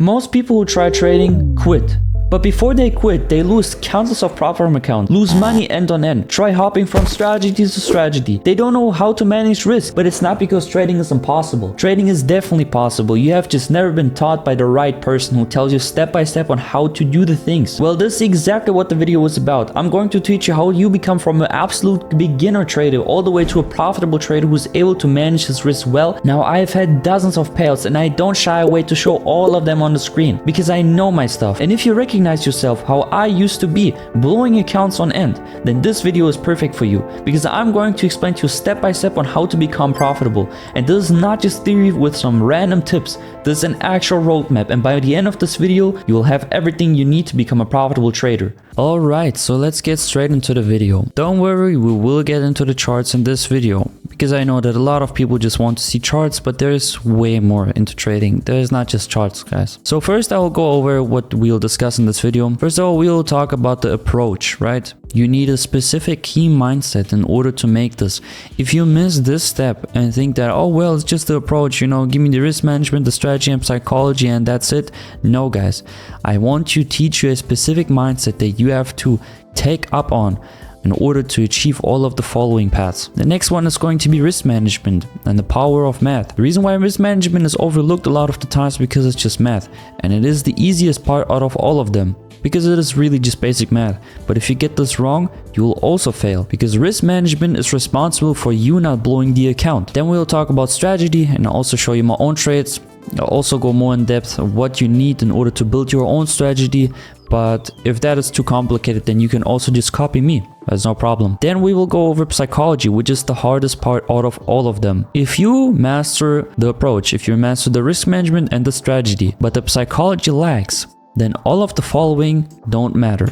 Most people who try trading quit. But before they quit, they lose countless of prop farm accounts, lose money end on end, try hopping from strategy to strategy. They don't know how to manage risk, but it's not because trading is impossible. Trading is definitely possible. You have just never been taught by the right person who tells you step by step on how to do the things. Well, this is exactly what the video was about. I'm going to teach you how you become from an absolute beginner trader all the way to a profitable trader who's able to manage his risk well. Now, I've had dozens of payouts and I don't shy away to show all of them on the screen because I know my stuff. And if you recognize yourself how I used to be blowing accounts on end, then this video is perfect for you because I'm going to explain to you step by step on how to become profitable. And this is not just theory with some random tips. This is an actual roadmap, and by the end of this video you will have everything you need to become a profitable trader. Alright, so let's get straight into the video. Don't worry, we will get into the charts in this video because I know that a lot of people just want to see charts, but there's way more into trading. There's not just charts, guys. So first I will go over what we'll discuss in this video. First of all, we'll talk about the approach, right? You need a specific key mindset in order to make this. If you miss this step and think that, oh well, it's just the approach, you know, give me the risk management, the strategy and psychology and that's it. No guys, I want to teach you a specific mindset that you have to take up on in order to achieve all of the following paths. The next one is going to be risk management and the power of math. The reason why risk management is overlooked a lot of the times because it's just math, and it is the easiest part out of all of them because it is really just basic math. But if you get this wrong, you will also fail because risk management is responsible for you not blowing the account. Then we'll talk about strategy and I'll also show you my own trades. I'll also go more in depth of what you need in order to build your own strategy. But if that is too complicated, then you can also just copy me. That's no problem. Then we will go over psychology, which is the hardest part out of all of them. If you master the approach, if you master the risk management and the strategy, but the psychology lacks, then all of the following don't matter.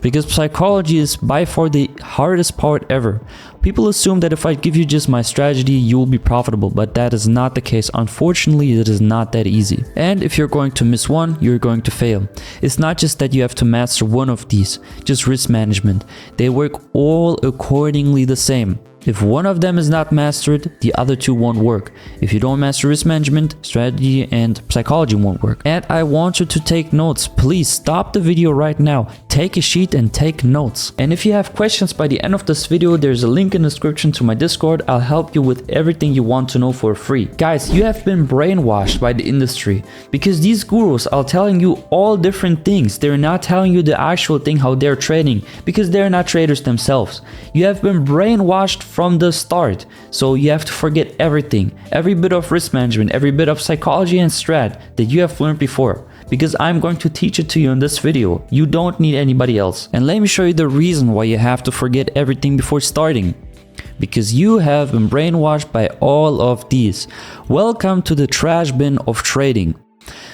Because psychology is by far the hardest part ever. People assume that if I give you just my strategy, you will be profitable, but that is not the case. Unfortunately, it is not that easy. And if you're going to miss one, you're going to fail. It's not just that you have to master one of these, just risk management. They work all accordingly the same. If one of them is not mastered, the other two won't work. If you don't master risk management, strategy and psychology won't work. And I want you to take notes. Please stop the video right now. Take a sheet and take notes. And if you have questions by the end of this video, there's a link in the description to my Discord. I'll help you with everything you want to know for free. Guys, you have been brainwashed by the industry because these gurus are telling you all different things. They're not telling you the actual thing how they're trading because they're not traders themselves. You have been brainwashed from the start, so you have to forget everything, every bit of risk management, every bit of psychology and strat that you have learned before, because I'm going to teach it to you in this video. You don't need anybody else. And let me show you the reason why you have to forget everything before starting. Because you have been brainwashed by all of these. Welcome to the trash bin of trading.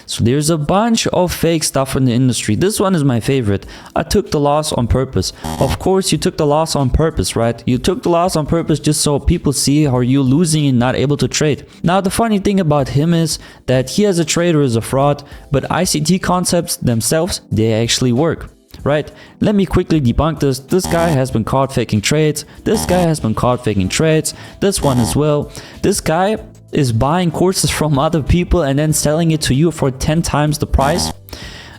So there's a bunch of fake stuff in the industry. This one is my favorite. I took the loss on purpose. Of course you took the loss on purpose, right? You took the loss on purpose just so people see how you're losing and not able to trade. Now the funny thing about him is that he as a trader is a fraud, but ICT concepts themselves, they actually work. Right? Let me quickly debunk this. This guy has been caught faking trades. This guy has been caught faking trades. This one as well. This guy is buying courses from other people and then selling it to you for 10 times the price.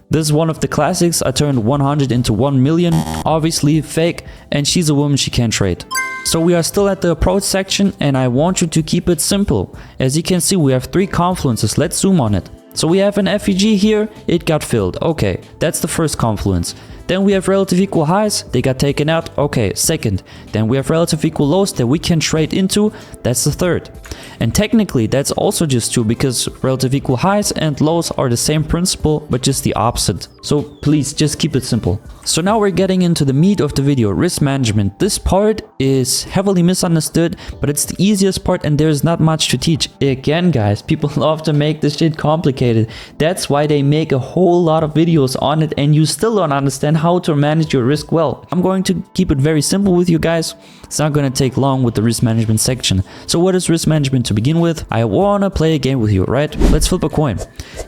This is one of the classics. I turned 100 into 1 million. Obviously fake, and she's a woman, she can't trade. So we are still at the approach section and I want you to keep it simple. As you can see, we have 3 confluences. Let's zoom on it. So we have an FEG here, it got filled. Okay, that's the first confluence. Then we have relative equal highs, they got taken out. Okay, second. Then we have relative equal lows that we can trade into. That's the third. And technically that's also just 2 because relative equal highs and lows are the same principle but just the opposite. So please just keep it simple. So now we're getting into the meat of the video, risk management. This part is heavily misunderstood, but it's the easiest part and there's not much to teach. Again guys, people love to make this shit complicated. That's why they make a whole lot of videos on it and you still don't understand how to manage your risk well. I'm going to keep it very simple with you guys. It's not going to take long with the risk management section. So what is risk management to begin with? I want to play a game with you, right? Let's flip a coin.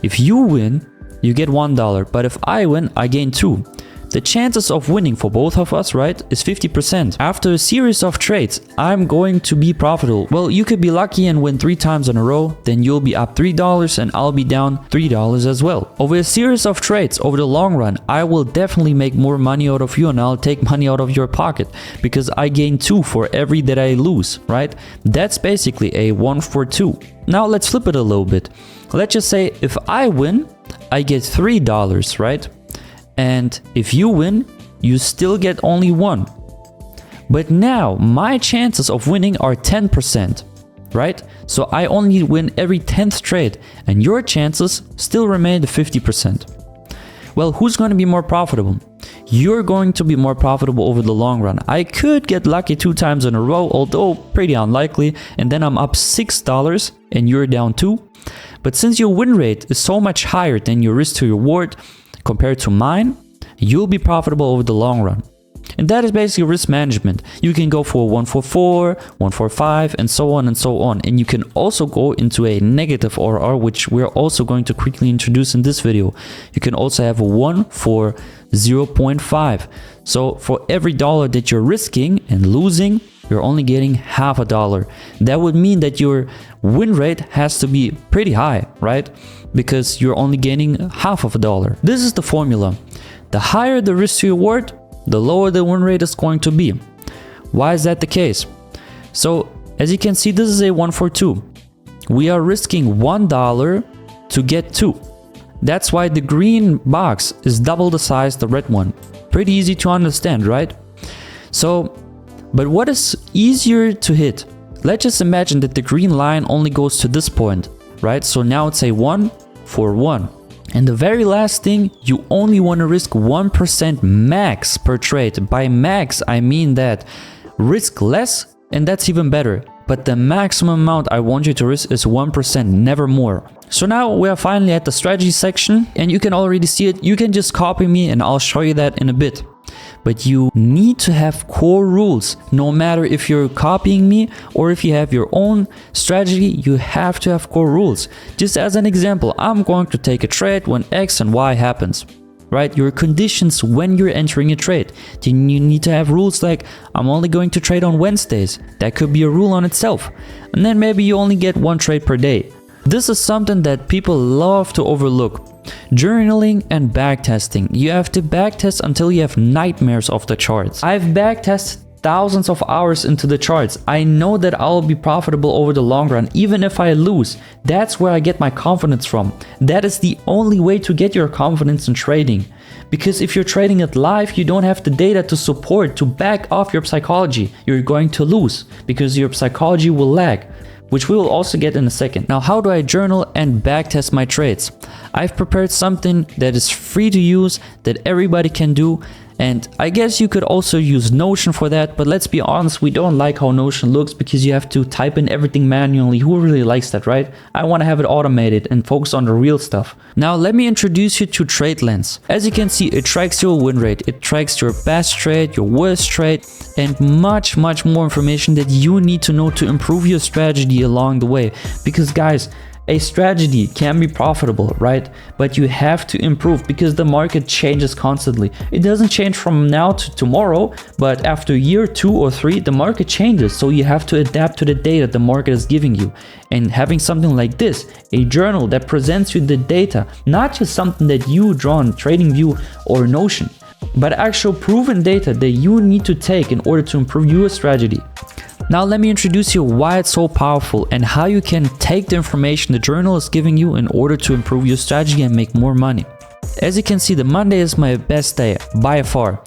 If you win, you get $1, but if I win, I gain 2. the chances of winning for both of us, right, is 50%. After a series of trades, I'm going to be profitable. Well, you could be lucky and win 3 times in a row, then you'll be up $3 and I'll be down $3 as well. Over a series of trades, over the long run, I will definitely make more money out of you and I'll take money out of your pocket because I gain 2 for every that I lose, right? That's basically a 1 for 2. Now let's flip it a little bit. Let's just say if I win, I get $3, right? And if you win, you still get only 1. But now my chances of winning are 10%, right? So I only win every 10th trade and your chances still remain at 50%. Well, who's going to be more profitable? You're going to be more profitable over the long run. I could get lucky 2 times in a row, although pretty unlikely, and then I'm up $6 and you're down 2. But since your win rate is so much higher than your risk to reward compared to mine, you'll be profitable over the long run. And that is basically risk management. You can go for 1 for 4, 1 for 5, and so on and so on. And you can also go into a negative RR, which we're also going to quickly introduce in this video. You can also have a 1 for 0.5. So for every dollar that you're risking and losing, you're only getting half a dollar. That would mean that your win rate has to be pretty high, right? Because you're only gaining half of a dollar. This is the formula. The higher the risk to reward, the lower the win rate is going to be. Why is that the case? So as you can see, this is a 1 for 2. We are risking $1 to get 2. That's why the green box is double the size of the red one. Pretty easy to understand, right? So, but what is easier to hit? Let's just imagine that the green line only goes to this point, right? So now it's a 1 for 1. And the very last thing, you only want to risk 1% max per trade. By max, I mean that risk less, and that's even better. But the maximum amount I want you to risk is 1%, never more. So now we are finally at the strategy section, and you can already see it. You can just copy me and I'll show you that in a bit. But you need to have core rules. No matter if you're copying me or if you have your own strategy, you have to have core rules. Just as an example, I'm going to take a trade when X and Y happens, right? Your conditions when you're entering a trade. Then you need to have rules like, I'm only going to trade on Wednesdays. That could be a rule on itself. And then maybe you only get 1 trade per day. This is something that people love to overlook. Journaling and backtesting. You have to backtest until you have nightmares of the charts. I've backtested thousands of hours into the charts. I know that I'll be profitable over the long run, even if I lose. That's where I get my confidence from. That is the only way to get your confidence in trading. Because if you're trading it live, you don't have the data to support, to back off your psychology. You're going to lose because your psychology will lag, which we will also get in a second. Now, how do I journal and backtest my trades? I've prepared something that is free to use, that everybody can do, and I guess you could also use Notion for that, but let's be honest, we don't like how Notion looks because you have to type in everything manually. Who really likes that, right? I want to have it automated and focus on the real stuff. Now let me introduce you to TradeLens. As you can see, it tracks your win rate, it tracks your best trade, your worst trade, and much more information that you need to know to improve your strategy along the way. Because guys, a strategy can be profitable, right? But you have to improve because the market changes constantly. It doesn't change from now to tomorrow, but after a year, 2 or 3, the market changes. So you have to adapt to the data the market is giving you. And having something like this, a journal that presents you the data, not just something that you draw on TradingView or Notion, but actual proven data that you need to take in order to improve your strategy. Now let me introduce you why it's so powerful and how you can take the information the journal is giving you in order to improve your strategy and make more money. As you can see, the Monday is my best day by far.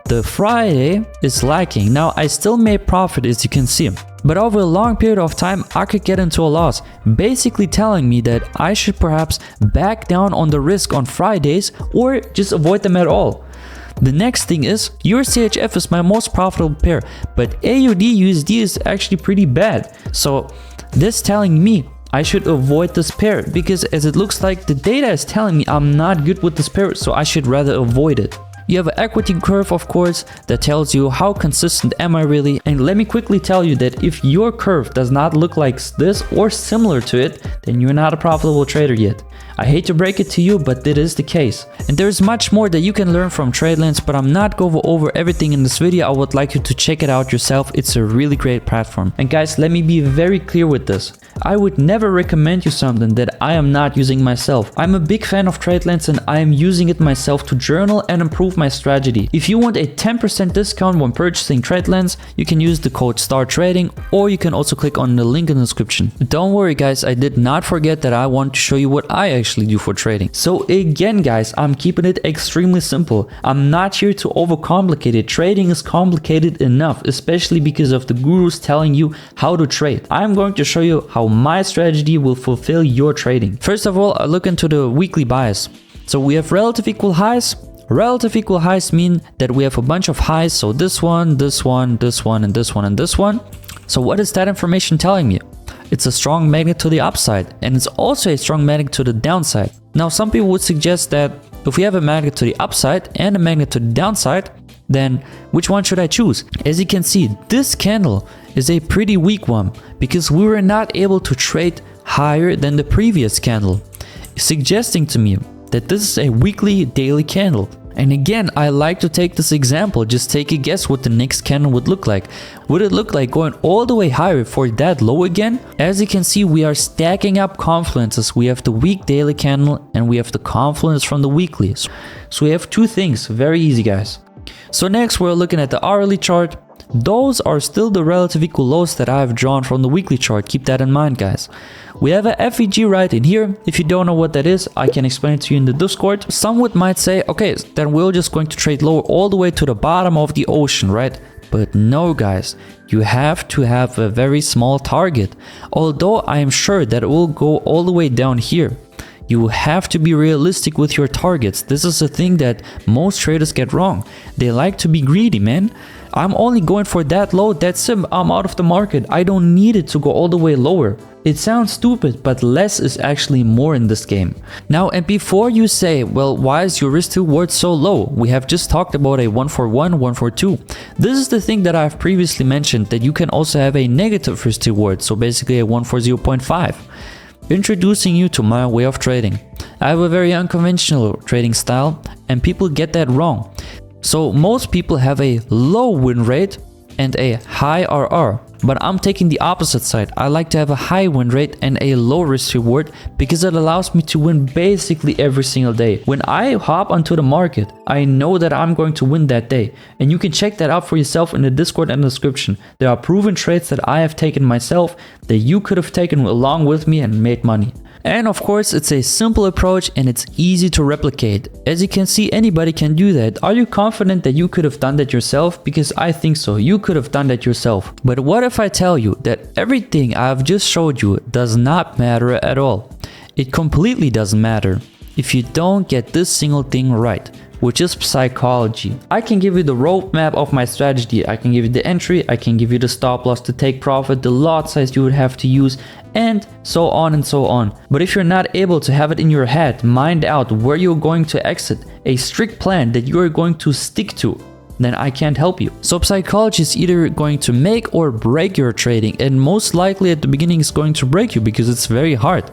The Friday is lacking. Now I still made profit, as you can see, but over a long period of time I could get into a loss, basically telling me that I should perhaps back down on the risk on Fridays or just avoid them at all. The next thing is, USDHF is my most profitable pair, but AUD USD is actually pretty bad. So this telling me I should avoid this pair because as it looks like the data is telling me I'm not good with this pair, so I should rather avoid it. You have an equity curve, of course, that tells you how consistent am I really. And let me quickly tell you that if your curve does not look like this or similar to it, then you're not a profitable trader yet. I hate to break it to you, but it is the case. And there's much more that you can learn from TradeLens, but I'm not going over everything in this video. I would like you to check it out yourself. It's a really great platform. And guys, let me be very clear with this. I would never recommend you something that I am not using myself. I'm a big fan of TradeLens and I am using it myself to journal and improve my strategy. If you want a 10% discount when purchasing TradeLens, you can use the code STARTTrading, or you can also click on the link in the description. Don't worry guys, I did not forget that I want to show you what I actually do for trading. So again guys, I'm keeping it extremely simple. I'm not here to overcomplicate it. Trading is complicated enough, especially because of the gurus telling you how to trade. I'm going to show you how my strategy will fulfill your trading. First of all, I look into the weekly bias. So we have relative equal highs. Relative equal highs mean that we have a bunch of highs. So this one, this one, this one, and this one, and this one. So what is that information telling me? It's a strong magnet to the upside, and it's also a strong magnet to the downside. Now, some people would suggest that if we have a magnet to the upside and a magnet to the downside, then which one should I choose? As you can see, this candle is a pretty weak one because we were not able to trade higher than the previous candle, suggesting to me that this is a weekly daily candle. And again, I like to take this example. Just take a guess what the next candle would look like. Would it look like going all the way higher for that low again? As you can see, we are stacking up confluences. We have the weak daily candle and we have the confluence from the weekly. So we have two things. Very easy guys. So next we're looking at the hourly chart. Those are still the relative equal lows that I have drawn from the weekly chart. Keep that in mind guys. We have a FEG right in here. If you don't know what that is, I can explain it to you in the Discord. Some might say, okay, then we're just going to trade lower all the way to the bottom of the ocean, right? But no guys, you have to have a very small target. Although I am sure that it will go all the way down here. You have to be realistic with your targets. This is a thing that most traders get wrong. They like to be greedy, man. I'm only going for that low, that's it, I'm out of the market. I don't need it to go all the way lower. It sounds stupid, but less is actually more in this game. Now, and before you say, well, why is your risk to reward so low? We have just talked about a 141, 142. This is the thing that I've previously mentioned, that you can also have a negative risk to reward, so basically a 140.5. Introducing you to my way of trading. I have a very unconventional trading style and people get that wrong. So most people have a low win rate and a high RR, but I'm taking the opposite side. I like to have a high win rate and a low risk reward because it allows me to win basically every single day. When I hop onto the market, I know that I'm going to win that day, and you can check that out for yourself in the Discord and the description. There are proven trades that I have taken myself that you could have taken along with me and made money. And of course, it's a simple approach and it's easy to replicate. As you can see, anybody can do that. Are you confident that you could have done that yourself? Because I think so. You could have done that yourself. But what if I tell you that everything I've just showed you does not matter at all? It completely doesn't matter if you don't get this single thing right, which is psychology. I can give you the roadmap of my strategy. I can give you the entry, I can give you the stop loss to take profit, the lot size you would have to use, and so on and so on. But if you're not able to have it in your head, mind out where you're going to exit, a strict plan that you are going to stick to, then I can't help you. So psychology is either going to make or break your trading, and most likely at the beginning it's going to break you because it's very hard.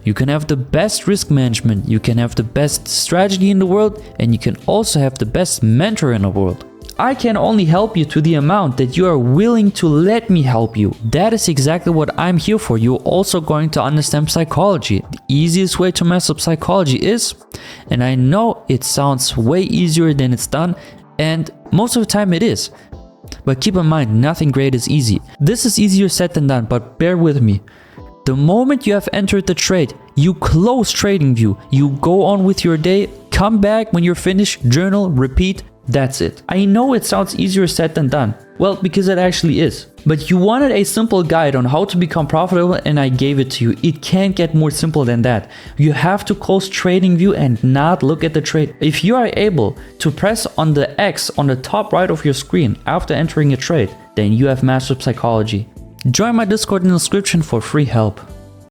You can have the best risk management, you can have the best strategy in the world, and you can also have the best mentor in the world. I can only help you to the amount that you are willing to let me help you. That is exactly what I'm here for. You're also going to understand psychology. The easiest way to mess up psychology is, and I know it sounds way easier than it's done, and most of the time it is. But keep in mind, nothing great is easy. This is easier said than done, but bear with me. The moment you have entered the trade, you close TradingView, you go on with your day, come back when you're finished, journal, repeat, that's it. I know it sounds easier said than done. Well, because it actually is. But you wanted a simple guide on how to become profitable and I gave it to you. It can't get more simple than that. You have to close TradingView and not look at the trade. If you are able to press on the X on the top right of your screen after entering a trade, then you have mastered psychology. Join my Discord in the description for free help.